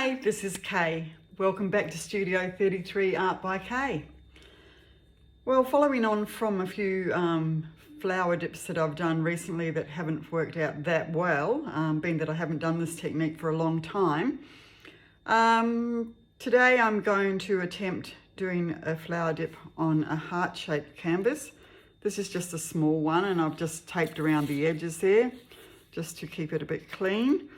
Hi, this is Kay. Welcome back to Studio 33 Art by Kay. Well, following on from a few flower dips that I've done recently that haven't worked out that well, being that I haven't done this technique for a long time, today I'm going to attempt doing a flower dip on a heart-shaped canvas. This is just a small one and I've just taped around the edges there just to keep it a bit clean.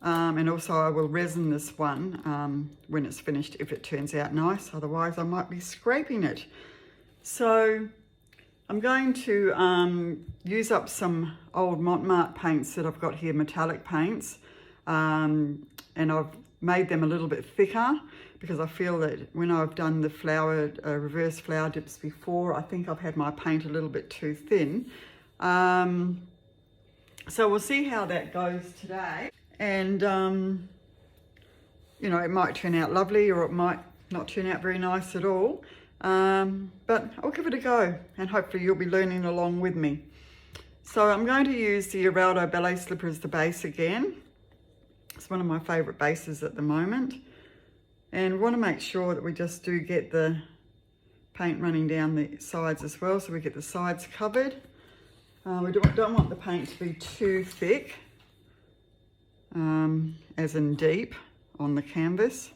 And also I will resin this one when it's finished if it turns out nice, otherwise I might be scraping it. So I'm going to use up some old Mont paints that I've got here, metallic paints, and I've made them a little bit thicker because I feel that when I've done the flower, reverse flower dips before, I think I've had my paint a little bit too thin. So we'll see how that goes today. And, you know, it might turn out lovely or it might not turn out very nice at all. But I'll give it a go and hopefully you'll be learning along with me. So I'm going to use the Eraldo Ballet slipper as the base again. It's one of my favourite bases at the moment. And we want to make sure that we just do get the paint running down the sides as well, so we get the sides covered. We don't want the paint to be too thick. As in deep on the canvas,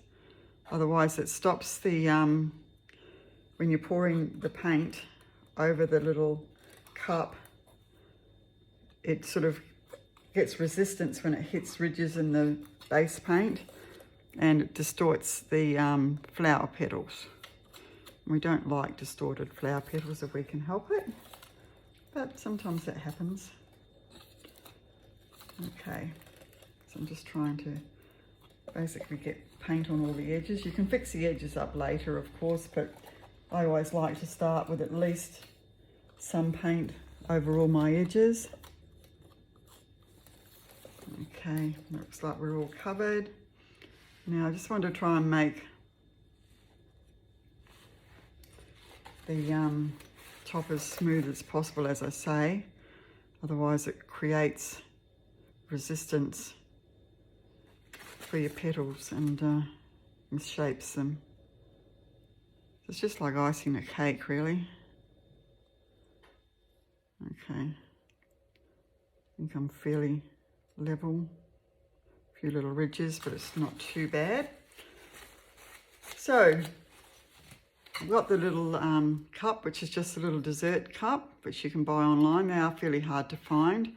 otherwise it stops the when you're pouring the paint over the little cup, it sort of gets resistance when it hits ridges in the base paint and it distorts the flower petals. We don't like distorted flower petals if we can help it, but sometimes that happens. Okay. So I'm just trying to basically get paint on all the edges. You can fix the edges up later, of course, but I always like to start with at least some paint over all my edges. Okay, looks like we're all covered. Now I just want to try and make the top as smooth as possible, as I say. Otherwise it creates resistance for your petals and misshapes them. It's just like icing a cake, really. Okay, I think I'm fairly level. A few little ridges, but it's not too bad. So I've got the little cup, which is just a little dessert cup, which you can buy online. They are fairly hard to find.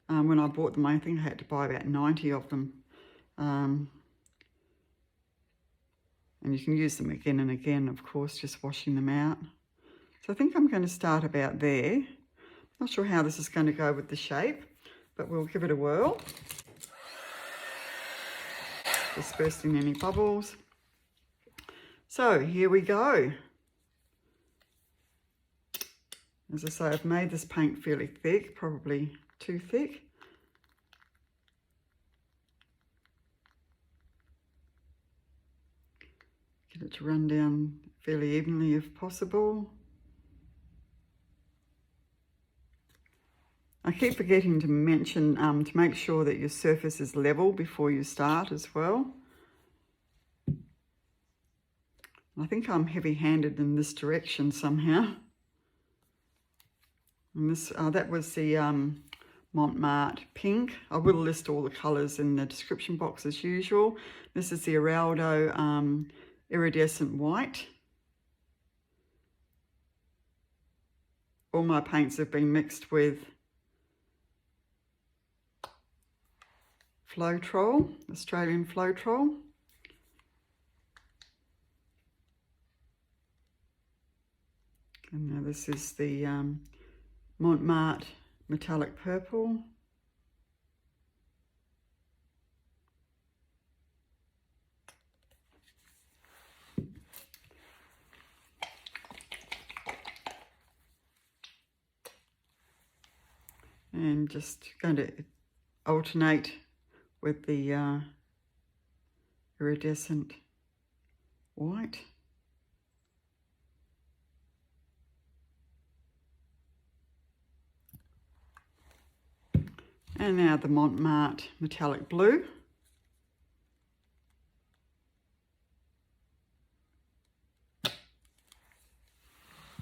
When I bought them, I think I had to buy about 90 of them. And you can use them again and again, of course, just washing them out. So I think I'm going to start about there. Not sure how this is going to go with the shape, but we'll give it a whirl. Dispersing any bubbles. So here we go. As I say, I've made this paint fairly thick, probably too thick. Get it to run down fairly evenly if possible. I keep forgetting to mention to make sure that your surface is level before you start as well. I think I'm heavy-handed in this direction somehow. And this, that was the Marte pink. I will list all the colours in the description box as usual. This is the Eraldo Iridescent white. All my paints have been mixed with Floetrol, Australian Floetrol. And now this is the Mont metallic purple. And just going to alternate with the iridescent white. And now the Mont metallic blue.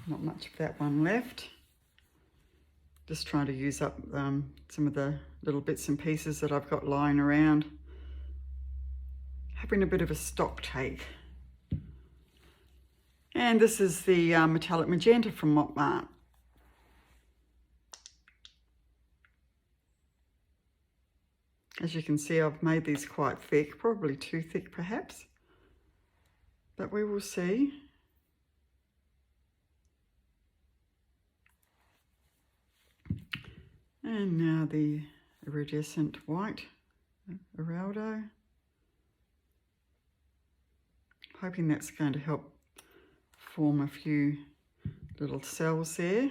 Not much of that one left. Just trying to use up some of the little bits and pieces that I've got lying around. Having a bit of a stock take. And this is the metallic magenta from Mont. As you can see, I've made these quite thick, probably too thick perhaps, but we will see. And now the iridescent white, Eraldo. Hoping that's going to help form a few little cells there.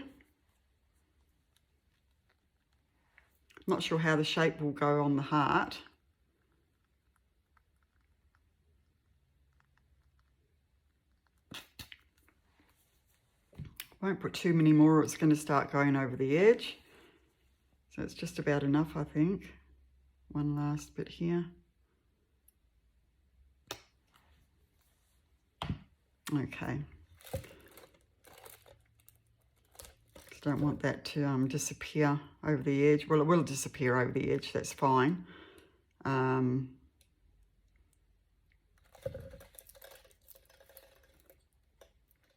Not sure how the shape will go on the heart. Won't put too many more or it's going to start going over the edge. So it's just about enough, I think. One last bit here. Okay. Don't want that to disappear over the edge. Well, it will disappear over the edge, that's fine. Now,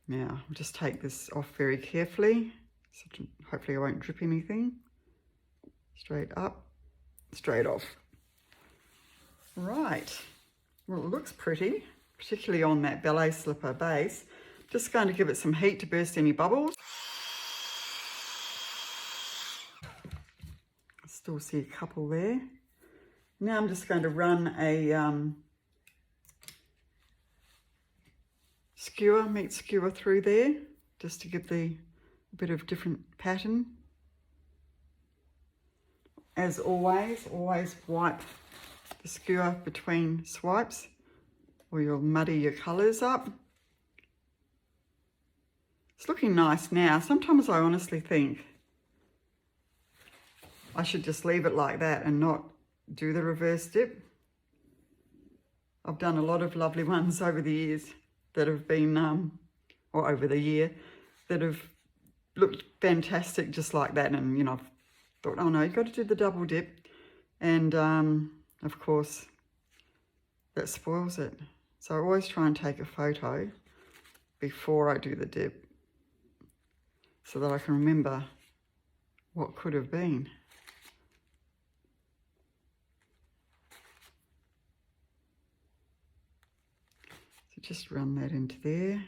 I'll just take this off very carefully. So hopefully I won't drip anything. Straight up, straight off. Right, well it looks pretty, particularly on that ballet slipper base. Just going to give it some heat to burst any bubbles. Still see a couple there. Now I'm just going to run a meat skewer through there, just to give a bit of different pattern. As always wipe the skewer between swipes or you'll muddy your colours up. It's looking nice now. Sometimes I honestly think I should just leave it like that and not do the reverse dip. I've done a lot of lovely ones over the years that have been, or over the year, that have looked fantastic just like that. And, you know, I've thought, oh no, you've got to do the double dip. And, of course, that spoils it. So I always try and take a photo before I do the dip so that I can remember what could have been. Just run that into there.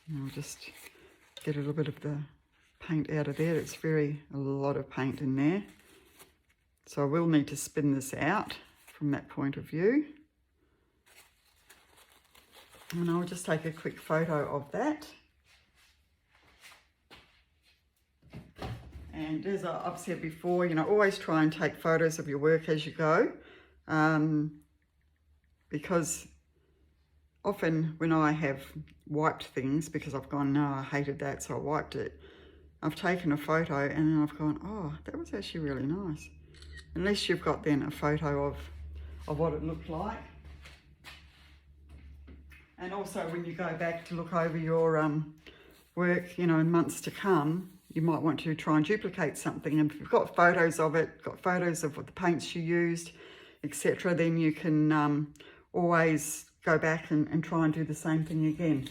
And I'll just get a little bit of the paint out of there. It's a lot of paint in there. So I will need to spin this out from that point of view. And I'll just take a quick photo of that. And as I've said before, you know, always try and take photos of your work as you go. Because often when I have wiped things, because I've gone, no, I hated that, so I wiped it, I've taken a photo and then I've gone, oh, that was actually really nice. Unless you've got then a photo of what it looked like. And also when you go back to look over your work, you know, in months to come, you might want to try and duplicate something. And if you've got photos of it, got photos of what the paints you used, etc., then you can always go back and try and do the same thing again.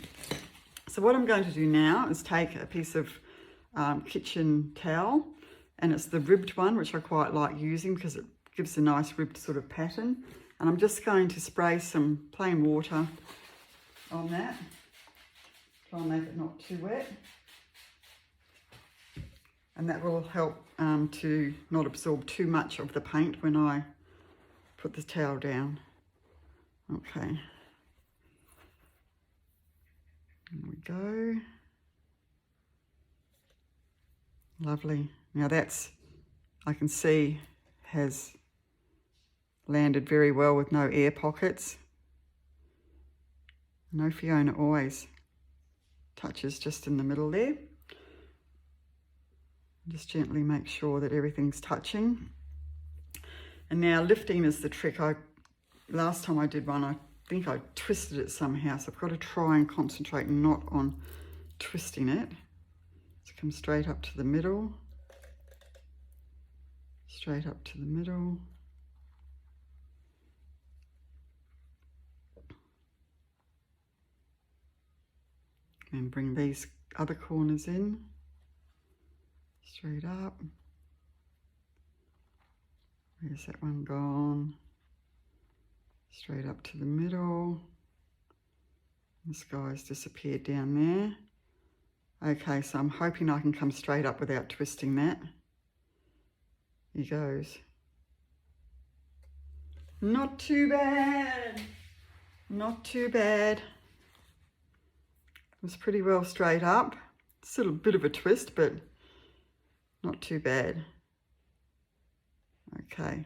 So what I'm going to do now is take a piece of kitchen towel, and it's the ribbed one, which I quite like using because it gives a nice ribbed sort of pattern. And I'm just going to spray some plain water on that. Try and make it not too wet. And that will help to not absorb too much of the paint when I put the towel down. Okay. There we go. Lovely. Now that's, I can see, has landed very well with no air pockets. No, Fiona always touches just in the middle there. Just gently make sure that everything's touching. And now lifting is the trick. Last time I did one, I think I twisted it somehow, so I've got to try and concentrate not on twisting it. So come straight up to the middle, straight up to the middle. And bring these other corners in, straight up. Where's that one gone? Straight up to the middle. This guy's disappeared down there. Okay, so I'm hoping I can come straight up without twisting that. He goes. Not too bad. Not too bad. It was pretty well straight up. Still a bit of a twist, but not too bad. Okay.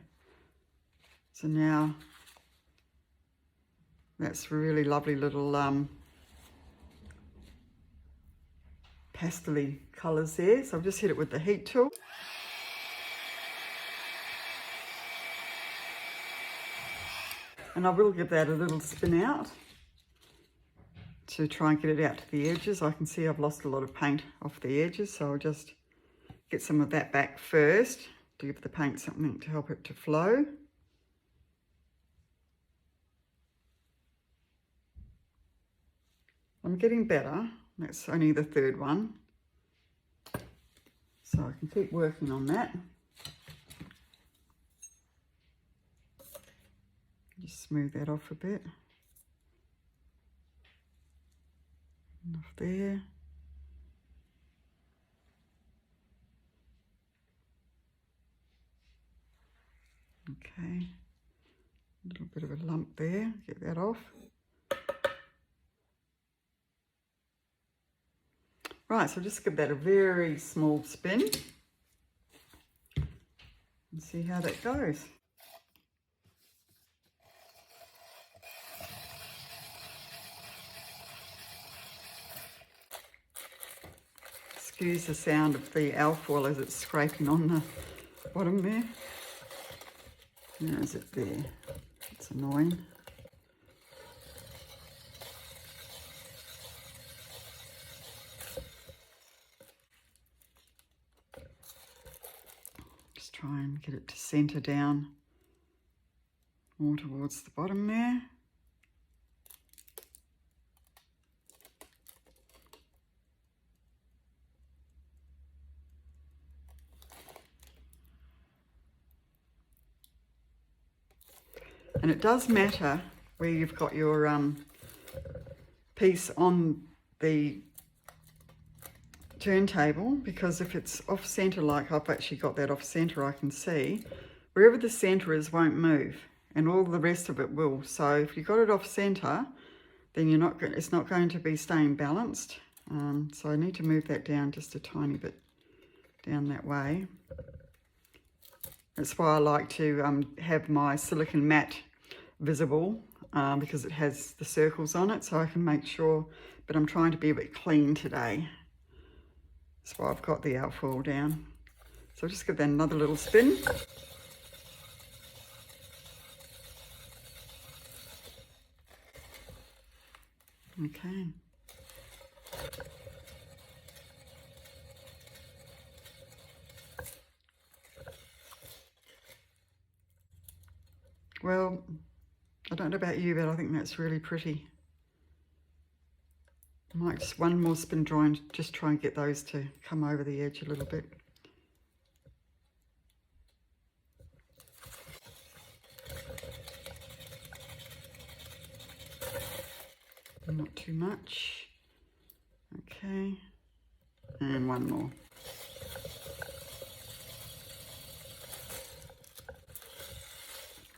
So now that's really lovely little pastel-y colours there. So I've just hit it with the heat tool. And I will give that a little spin out to try and get it out to the edges. I can see I've lost a lot of paint off the edges, so I'll just get some of that back first to give the paint something to help it to flow. I'm getting better. That's only the third one, so I can keep working on that. Just smooth that off a bit. Enough there. Okay, a little bit of a lump there, get that off. Right, so just give that a very small spin and see how that goes. Excuse the sound of the alfoil as it's scraping on the bottom there. Where is it there? It's annoying. Just try and get it to centre down more towards the bottom there. And it does matter where you've got your piece on the turntable, because if it's off centre, like I've actually got that off centre, I can see, wherever the centre is won't move and all the rest of it will. So if you've got it off centre, then it's not going to be staying balanced. So I need to move that down just a tiny bit down that way. That's why I like to have my silicone mat visible, because it has the circles on it, so I can make sure, but I'm trying to be a bit clean today. That's why I've got the alfoil down. So I'll just give that another little spin. Okay. Well, I don't know about you, but I think that's really pretty. I might just one more spin dry and just try and get those to come over the edge a little bit. Not too much. Okay. And one more.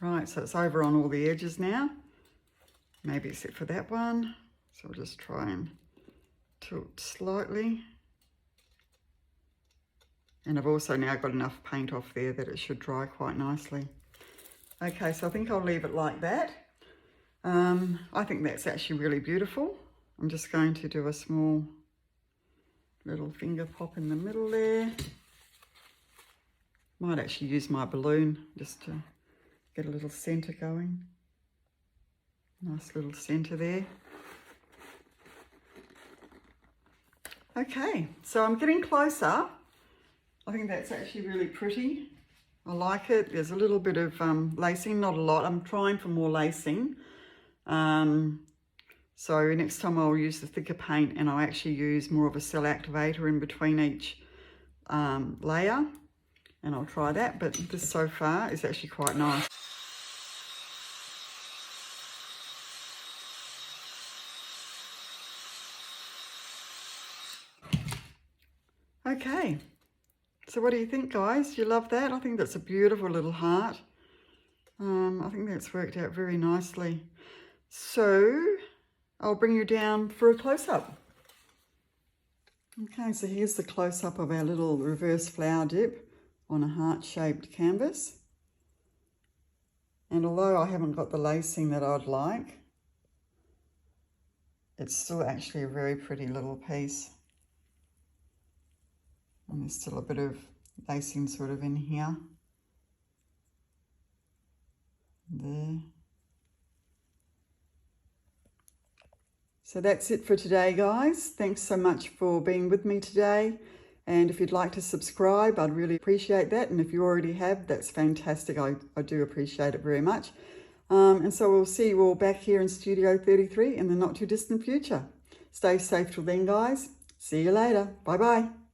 Right, so it's over on all the edges now, maybe except for that one. So I'll just try and tilt slightly. And I've also now got enough paint off there that it should dry quite nicely. Okay, so I think I'll leave it like that. I think that's actually really beautiful. I'm just going to do a small little finger pop in the middle there. Might actually use my balloon just to get a little centre going. Nice little centre there. Okay, so I'm getting closer. I think that's actually really pretty. I like it. There's a little bit of lacing, not a lot. I'm trying for more lacing. So next time I'll use the thicker paint, and I'll actually use more of a cell activator in between each layer, and I'll try that. But this so far is actually quite nice. Okay, so what do you think, guys? You love that? I think that's a beautiful little heart. I think that's worked out very nicely. So I'll bring you down for a close-up. Okay, so here's the close-up of our little reverse flower dip on a heart-shaped canvas. And although I haven't got the lacing that I'd like, it's still actually a very pretty little piece. And there's still a bit of lacing sort of in here. There. So that's it for today, guys. Thanks so much for being with me today. And if you'd like to subscribe, I'd really appreciate that. And if you already have, that's fantastic. I do appreciate it very much. And so we'll see you all back here in Studio 33 in the not too distant future. Stay safe till then, guys. See you later. Bye-bye.